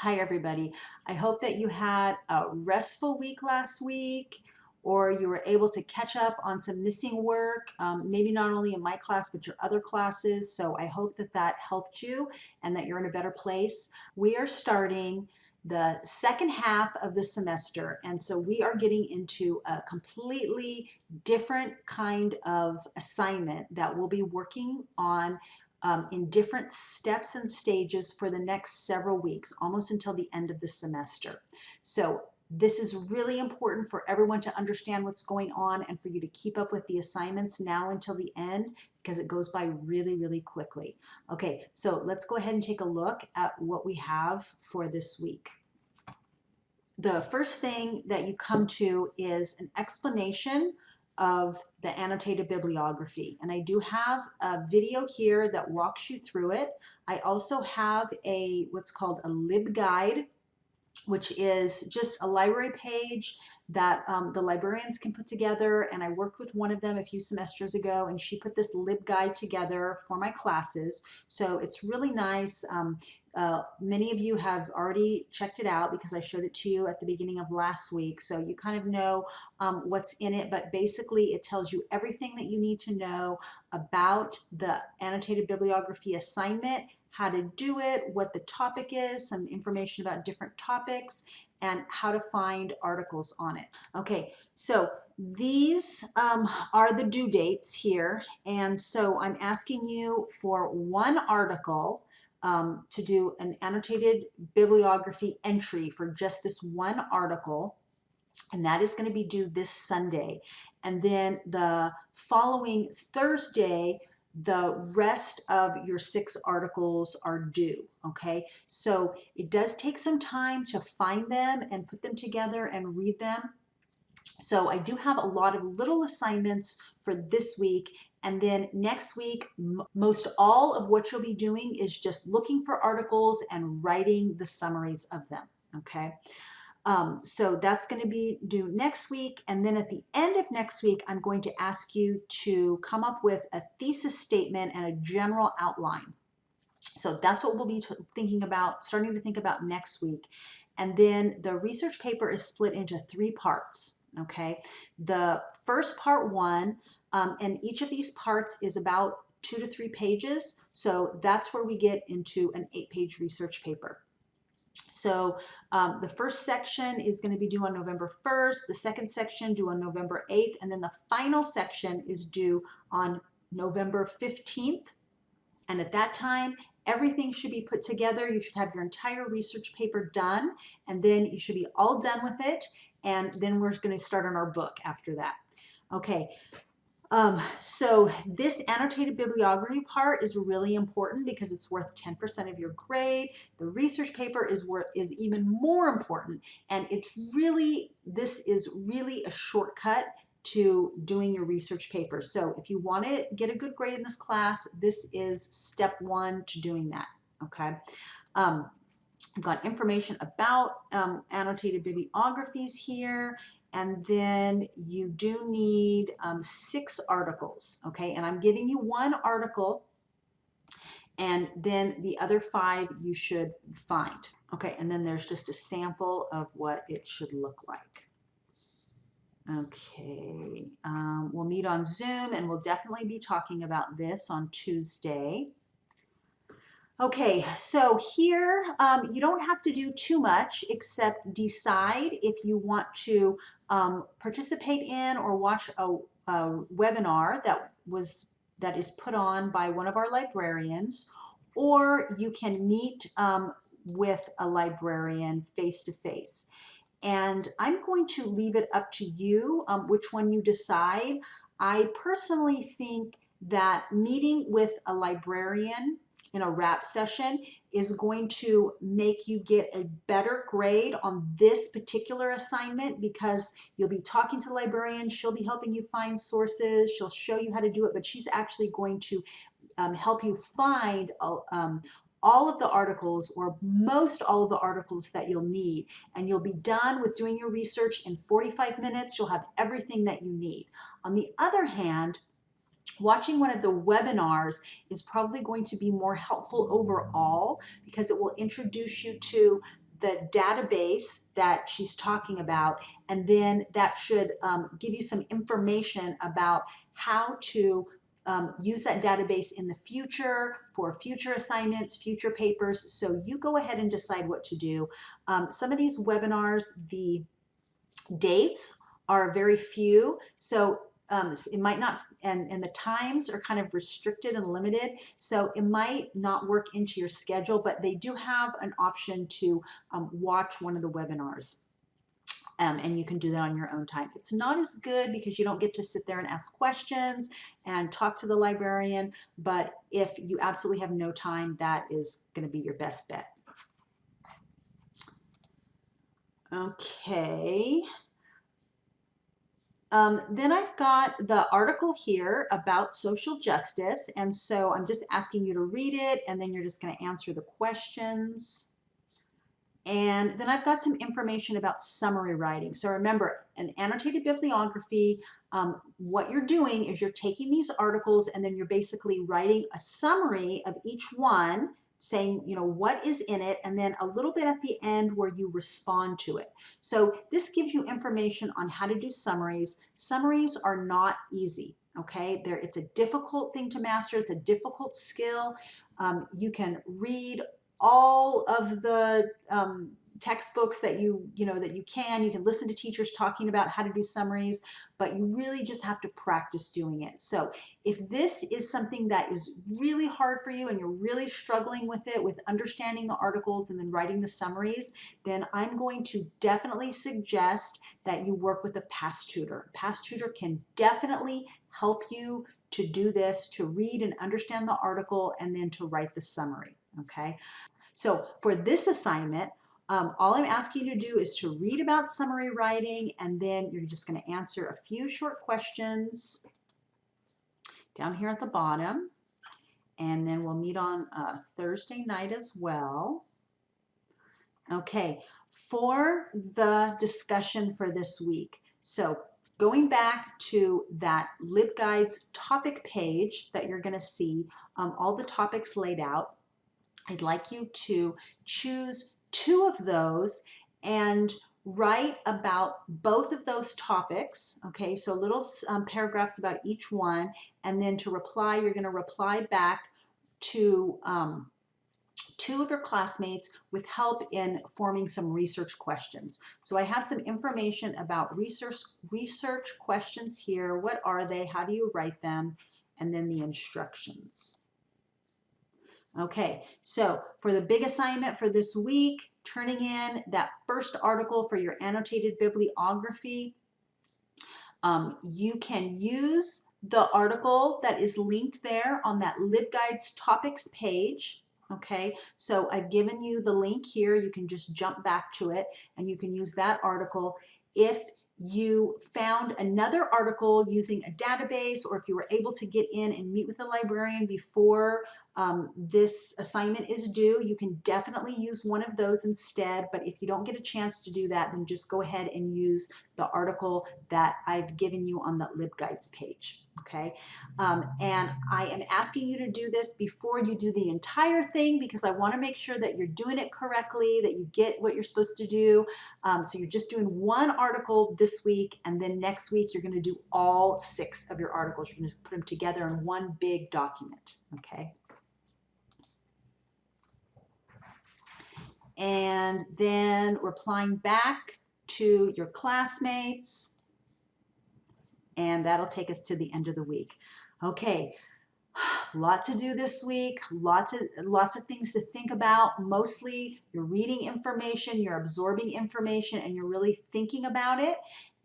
Hi, everybody. I hope that you had a restful week last week, or you were able to catch up on some missing work, maybe not only in my class, but your other classes. So I hope that that helped you and that you're in a better place. We are starting the second half of the semester, and so we are getting into a completely different kind of assignment that we'll be working on in different steps and stages for the next several weeks, almost until the end of the semester. So this is really important for everyone to understand what's going on and for you to keep up with the assignments now until the end because it goes by really, really quickly. Okay, so let's go ahead and take a look at what we have for this week. The first thing that you come to is an explanation of the annotated bibliography. And I do have a video here that walks you through it. I also have what's called a LibGuide, which is just a library page that the librarians can put together. And I worked with one of them a few semesters ago, and she put this LibGuide together for my classes. So it's really nice. Many of you have already checked it out because I showed it to you at the beginning of last week. So you kind of know what's in it, but basically it tells you everything that you need to know about the annotated bibliography assignment, how to do it, what the topic is, some information about different topics, and how to find articles on it. Okay, so these are the due dates here, and so I'm asking you for one article to do an annotated bibliography entry for just this one article, and that is going to be due this Sunday. And then the following Thursday, the rest of your 6 articles are due, okay? So it does take some time to find them and put them together and read them. So I do have a lot of little assignments for this week, and then next week, most all of what you'll be doing is just looking for articles and writing the summaries of them, okay? So that's going to be due next week. And then at the end of next week, I'm going to ask you to come up with a thesis statement and a general outline. So that's what we'll be thinking about, starting to think about next week. And then the research paper is split into 3 parts, okay? The first part 1, and each of these parts is about 2 to 3 pages. So that's where we get into an 8-page research paper. So the first section is going to be due on November 1st, the second section due on November 8th, and then the final section is due on November 15th. And at that time, everything should be put together. You should have your entire research paper done, and then you should be all done with it, and then we're going to start on our book after that. Okay, so this annotated bibliography part is really important because it's worth 10% of your grade. The research paper is even more important, and this is really a shortcut to doing your research paper. So if you want to get a good grade in this class, this is step 1 to doing that, okay? I've got information about annotated bibliographies here, and then you do need 6 articles, okay? And I'm giving you 1 article, and then the other 5 you should find, okay? And then there's just a sample of what it should look like. Okay, we'll meet on Zoom, and we'll definitely be talking about this on Tuesday. Okay, so here you don't have to do too much except decide if you want to participate in or watch a webinar that is put on by one of our librarians, or you can meet with a librarian face-to-face. And I'm going to leave it up to you which one you decide. I personally think that meeting with a librarian in a wrap session is going to make you get a better grade on this particular assignment because you'll be talking to the librarian, she'll be helping you find sources, she'll show you how to do it, but she's actually going to help you find all of the articles or most all of the articles that you'll need, and you'll be done with doing your research in 45 minutes. You'll have everything that you need. On the other hand, watching one of the webinars is probably going to be more helpful overall because it will introduce you to the database that she's talking about, and then that should give you some information about how to use that database in the future for future assignments, future papers. So you go ahead and decide what to do. Some of these webinars, the dates are very few, so it might not, and the times are kind of restricted and limited, so it might not work into your schedule, but they do have an option to watch one of the webinars. And you can do that on your own time. It's not as good because you don't get to sit there and ask questions and talk to the librarian, but if you absolutely have no time, that is going to be your best bet. Okay. Then I've got the article here about social justice, and so I'm just asking you to read it, and then you're just going to answer the questions. And then I've got some information about summary writing. So remember, an annotated bibliography, what you're doing is you're taking these articles and then you're basically writing a summary of each one, saying, you know, what is in it, and then a little bit at the end where you respond to it. So this gives you information on how to do summaries. Summaries are not easy. Okay, it's a difficult thing to master. It's a difficult skill. You can read all of the textbooks that you can listen to teachers talking about how to do summaries, but you really just have to practice doing it. So if this is something that is really hard for you and you're really struggling with it, with understanding the articles and then writing the summaries, then I'm going to definitely suggest that you work with a past tutor. Past tutor can definitely help you to do this, to read and understand the article and then to write the summary. Okay. So for this assignment, all I'm asking you to do is to read about summary writing, and then you're just going to answer a few short questions down here at the bottom, and then we'll meet on Thursday night as well. Okay, for the discussion for this week, so going back to that LibGuides topic page that you're going to see, all the topics laid out, I'd like you to choose 2 of those and write about both of those topics. Okay, so little paragraphs about each one, and then to reply, you're going to reply back to 2 of your classmates with help in forming some research questions. So I have some information about research questions here. What are they? How do you write them? And then the instructions. Okay, so for the big assignment for this week, turning in that first article for your annotated bibliography, you can use the article that is linked there on that LibGuides topics page. Okay, so I've given you the link here. You can just jump back to it and you can use that article. If you found another article using a database, or if you were able to get in and meet with a librarian before this assignment is due, you can definitely use one of those instead. But if you don't get a chance to do that, then just go ahead and use the article that I've given you on the LibGuides page. Okay, and I am asking you to do this before you do the entire thing, because I want to make sure that you're doing it correctly, that you get what you're supposed to do. So you're just doing one article this week, and then next week you're going to do all 6 of your articles. You're going to put them together in one big document. Okay. And then replying back to your classmates, and that'll take us to the end of the week. Okay, lot to do this week, lots of things to think about. Mostly you're reading information, you're absorbing information, and you're really thinking about it.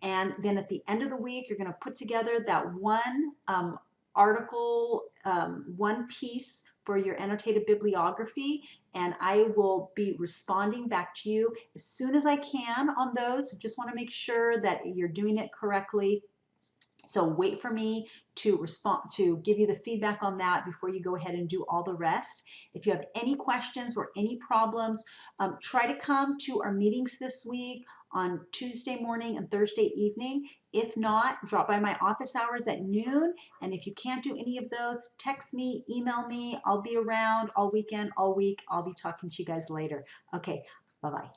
And then at the end of the week, you're going to put together that one article, one piece for your annotated bibliography, and I will be responding back to you as soon as I can on those. Just want to make sure that you're doing it correctly. So wait for me to respond, to give you the feedback on that before you go ahead and do all the rest. If you have any questions or any problems, try to come to our meetings this week on Tuesday morning and Thursday evening. If not, drop by my office hours at noon. And if you can't do any of those, text me, email me. I'll be around all weekend, all week. I'll be talking to you guys later. Okay, bye-bye.